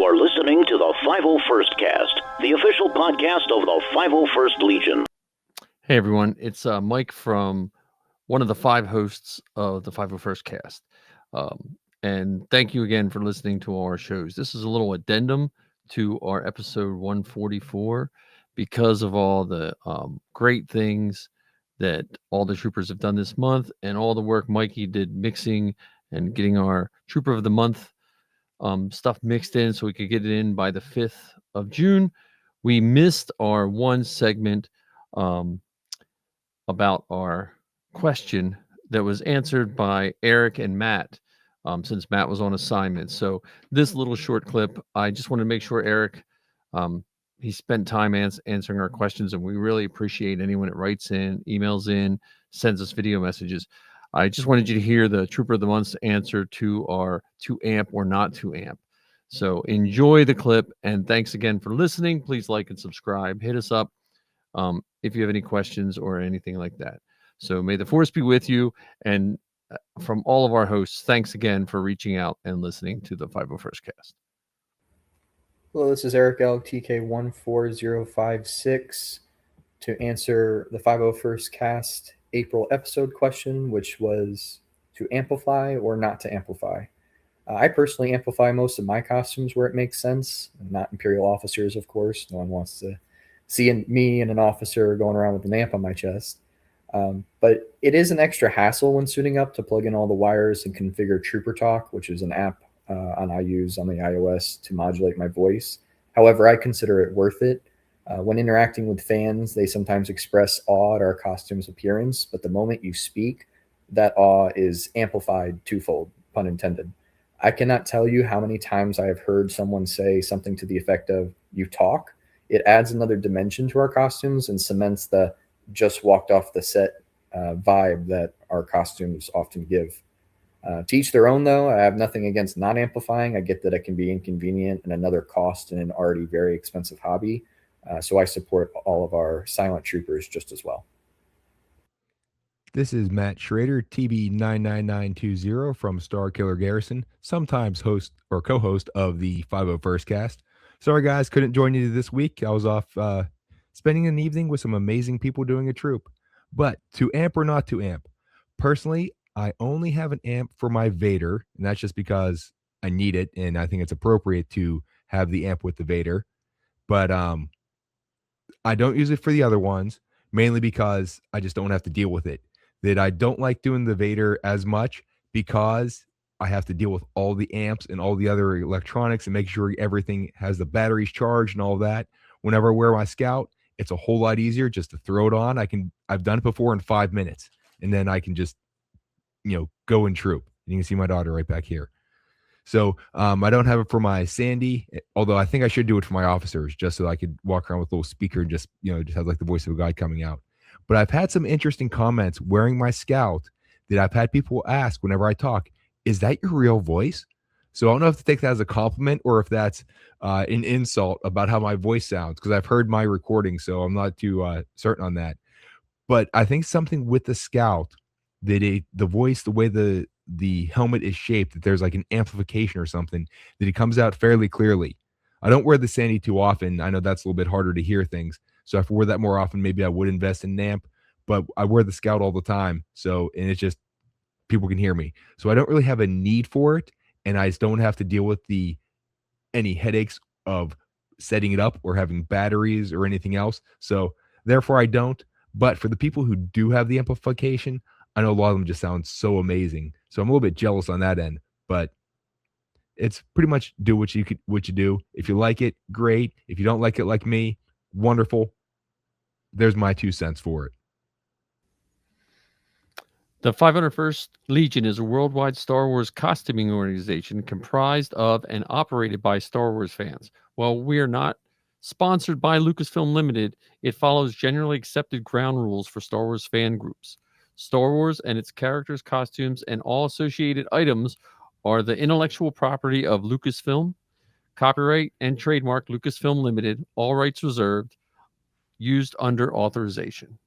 are listening to the 501st Cast, the official podcast of the 501st Legion. Hey everyone, it's Mike from one of the 5 hosts of the 501st Cast. And thank you again for listening to our shows. This is a little addendum to our episode 144 because of all the great things that all the troopers have done this month and all the work Mikey did mixing and getting our Trooper of the Month stuff mixed in so we could get it in by the 5th of June. We missed our one segment about our question that was answered by Eric and Matt since Matt was on assignment. So this little short clip, I just want to make sure Eric, he spent time answering our questions, and we really appreciate anyone that writes in, emails in, sends us video messages. I just wanted you to hear the Trooper of the Month's answer to our 2 amp or not 2 amp. So enjoy the clip, and thanks again for listening. Please like and subscribe. Hit us up if you have any questions or anything like that. So may the force be with you. And from all of our hosts, thanks again for reaching out and listening to the 501st Cast. Hello, this is Eric L. TK14056 to answer the 501st Cast April episode question, which was to amplify or not to amplify. I personally amplify most of my costumes where it makes sense, not Imperial officers, of course. No one wants to see me and an officer going around with an amp on my chest. But it is an extra hassle when suiting up to plug in all the wires and configure Trooper Talk, which is an app I use on the iOS to modulate my voice. However, I consider it worth it. When interacting with fans, they sometimes express awe at our costume's appearance, but the moment you speak, that awe is amplified twofold, pun intended. I cannot tell you how many times I have heard someone say something to the effect of, "You talk." It adds another dimension to our costumes and cements the just walked off the set vibe that our costumes often give. To each their own, though. I have nothing against not amplifying. I get that it can be inconvenient and another cost in an already very expensive hobby. So I support all of our silent troopers just as well. This is Matt Schraeder, TB99920 from Starkiller Garrison, sometimes host or co-host of the 501st Cast. Sorry, guys, couldn't join you this week. I was off spending an evening with some amazing people doing a troop. But to amp or not to amp, personally, I only have an amp for my Vader, and that's just because I need it, and I think it's appropriate to have the amp with the Vader. But I don't use it for the other ones, mainly because I just don't have to deal with it. That I don't like doing the Vader as much because I have to deal with all the amps and all the other electronics and make sure everything has the batteries charged and all that. Whenever I wear my Scout, it's a whole lot easier just to throw it on. I've done it before in 5 minutes, and then I can just, go and troop. You can see my daughter right back here. So I don't have it for my Sandy, although I think I should do it for my officers just so I could walk around with a little speaker and just have like the voice of a guy coming out. But I've had some interesting comments wearing my Scout that I've had people ask whenever I talk, is that your real voice? So I don't know if to take that as a compliment or if that's an insult about how my voice sounds, because I've heard my recording, so I'm not too certain on that. But I think something with the Scout, that the voice, the way the helmet is shaped, that there's like an amplification or something, that it comes out fairly clearly. I don't wear the Sandy too often. I know that's a little bit harder to hear things. So if I wore that more often, maybe I would invest in an amp, but I wear the Scout all the time. So, and it's just, people can hear me. So I don't really have a need for it. And I just don't have to deal with any headaches of setting it up or having batteries or anything else. So therefore I don't. But for the people who do have the amplification, I know a lot of them just sound so amazing. So I'm a little bit jealous on that end, but it's pretty much do what you do. If you like it, great. If you don't like it, like me, wonderful. There's my 2 cents for it. The 501st Legion is a worldwide Star Wars costuming organization comprised of and operated by Star Wars fans. While we are not sponsored by Lucasfilm Limited, it follows generally accepted ground rules for Star Wars fan groups. Star Wars and its characters, costumes, and all associated items are the intellectual property of Lucasfilm. Copyright and trademark Lucasfilm Limited, all rights reserved, used under authorization.